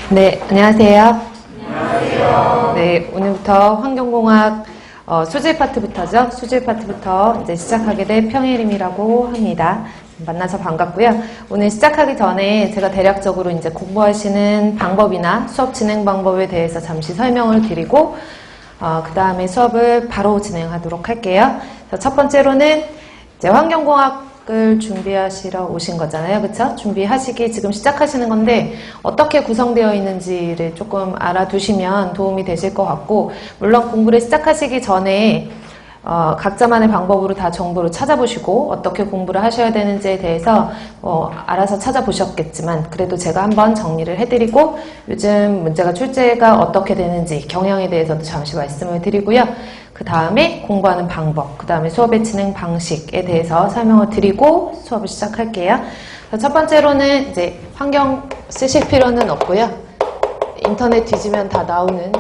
네, 안녕하세요. 안녕하세요. 네, 오늘부터 환경공학 수질 파트부터죠. 수질 파트부터 이제 시작하게 될 평혜림이라고 합니다. 만나서 반갑고요. 오늘 시작하기 전에 제가 대략적으로 이제 공부하시는 방법이나 수업 진행 방법에 대해서 잠시 설명을 드리고 그 다음에 수업을 바로 진행하도록 할게요. 첫 번째로는 이제 환경공학을 준비하시러 오신 거잖아요. 그쵸? 준비하시기 지금 시작하시는 건데 어떻게 구성되어 있는지를 조금 알아두시면 도움이 되실 것 같고, 물론 공부를 시작하시기 전에 각자만의 방법으로 다 정보를 찾아보시고 어떻게 공부를 하셔야 되는지에 대해서 알아서 찾아보셨겠지만, 그래도 제가 한번 정리를 해드리고 요즘 문제가 출제가 어떻게 되는지 경향에 대해서도 잠시 말씀을 드리고요. 그 다음에 공부하는 방법, 그 다음에 수업의 진행 방식에 대해서 설명을 드리고 수업을 시작할게요. 첫 번째로는 이제 환경 쓰실 필요는 없고요. 인터넷 뒤지면 다 나오는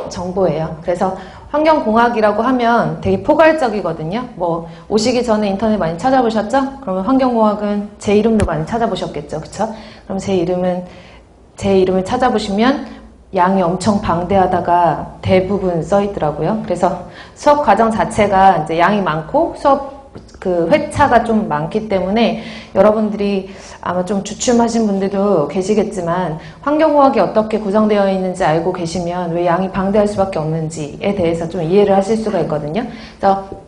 정보예요. 그래서 환경공학이라고 하면 되게 포괄적이거든요. 뭐 오시기 전에 인터넷 많이 찾아보셨죠? 그러면 환경공학은 제 이름도 많이 찾아보셨겠죠, 그쵸? 그럼 제 이름을 찾아보시면 양이 엄청 방대하다가 대부분 써 있더라고요. 그래서 수업 과정 자체가 이제 양이 많고 수업 그 회차가 좀 많기 때문에 여러분들이 아마 좀 주춤하신 분들도 계시겠지만 환경공학이 어떻게 구성되어 있는지 알고 계시면 왜 양이 방대할 수밖에 없는지에 대해서 좀 이해를 하실 수가 있거든요. 그래서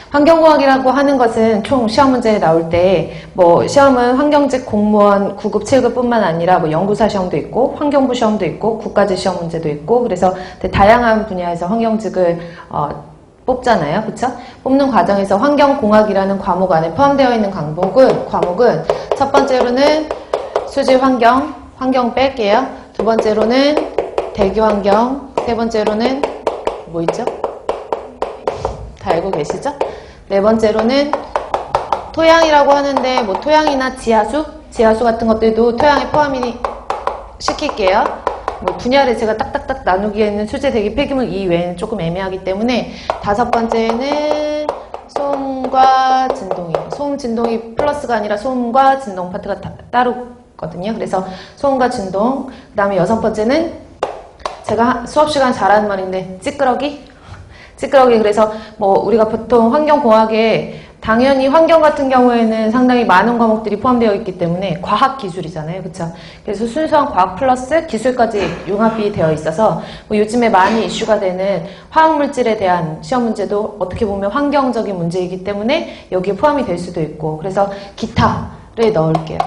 환경공학이라고 하는 것은 총 시험 문제에 나올 때 뭐 시험은 환경직 공무원 9급, 7급 뿐만 아니라 뭐 연구사 시험도 있고 환경부 시험도 있고 국가직 시험 문제도 있고, 그래서 되게 다양한 분야에서 환경직을 뽑잖아요. 그쵸? 뽑는 과정에서 환경공학이라는 과목 안에 포함되어 있는 과목은 첫 번째로는 수질환경, 환경 뺄게요. 두 번째로는 대기환경, 세 번째로는 뭐 있죠? 다 알고 계시죠? 네 번째로는 토양이라고 하는데 뭐 토양이나 지하수 같은 것들도 토양에 포함이 시킬게요. 뭐 분야를 제가 딱딱딱 나누기에는 수질, 대기, 폐기물 이외에는 조금 애매하기 때문에 다섯 번째는 소음과 진동이에요. 소음, 진동이 플러스가 아니라 소음과 진동 파트가 따로거든요. 그래서 소음과 진동. 그 다음에 여섯 번째는 제가 수업 시간 잘하는 말인데 찌끄러기. 그래서 뭐 우리가 보통 환경공학에 당연히 환경 같은 경우에는 상당히 많은 과목들이 포함되어 있기 때문에 과학기술이잖아요. 그쵸? 그래서 순수한 과학 플러스 기술까지 융합이 되어 있어서 뭐 요즘에 많이 이슈가 되는 화학물질에 대한 시험 문제도 어떻게 보면 환경적인 문제이기 때문에 여기에 포함이 될 수도 있고, 그래서 기타를 넣을게요.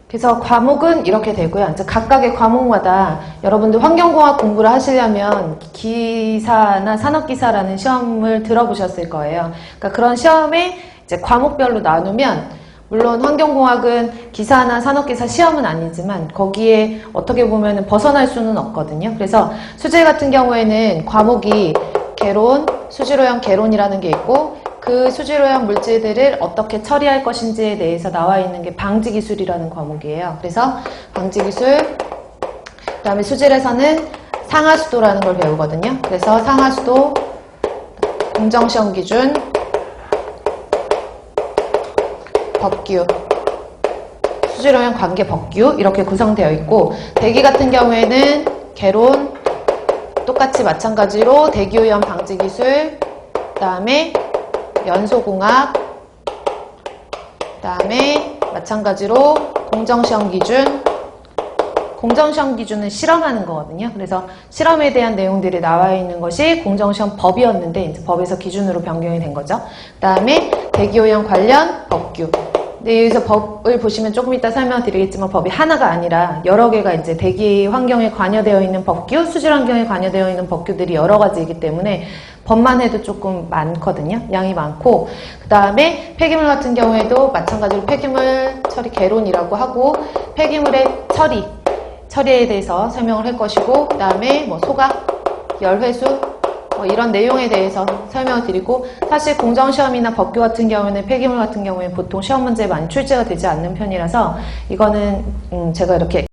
그래서 과목은 이렇게 되고요. 이제 각각의 과목마다 여러분들 환경공학 공부를 하시려면 기사나 산업기사라는 시험을 들어보셨을 거예요. 그러니까 그런 시험에 이제 과목별로 나누면, 물론 환경공학은 기사나 산업기사 시험은 아니지만 거기에 어떻게 보면 벗어날 수는 없거든요. 그래서 수질 같은 경우에는 과목이 개론, 수질오염 개론이라는 게 있고, 그 수질오염 물질들을 어떻게 처리할 것인지에 대해서 나와 있는 게 방지기술이라는 과목이에요. 그래서 방지기술, 그 다음에 수질에서는 상하수도라는 걸 배우거든요. 그래서 상하수도, 공정시험 기준, 법규, 수질오염 관계 법규 이렇게 구성되어 있고, 대기 같은 경우에는 개론, 똑같이 마찬가지로 대기오염 방지기술, 그 다음에 연소공학, 그 다음에 마찬가지로 공정시험 기준. 공정시험 기준은 실험하는 거거든요. 그래서 실험에 대한 내용들이 나와 있는 것이 공정시험 법이었는데 이제 법에서 기준으로 변경이 된 거죠. 그 다음에 대기오염 관련 법규. 근데 여기서 법을 보시면 조금 이따 설명드리겠지만 법이 하나가 아니라 여러 개가 이제 대기 환경에 관여되어 있는 법규, 수질 환경에 관여되어 있는 법규들이 여러 가지이기 때문에 법만 해도 조금 많거든요. 양이 많고, 그 다음에 폐기물 같은 경우에도 마찬가지로 폐기물 처리 개론이라고 하고, 폐기물의 처리에 대해서 설명을 할 것이고, 그 다음에 뭐 소각, 열회수, 뭐 이런 내용에 대해서 설명을 드리고, 사실 공정시험이나 법규 같은 경우에는 폐기물 같은 경우에는 보통 시험 문제에 많이 출제가 되지 않는 편이라서 이거는 제가 이렇게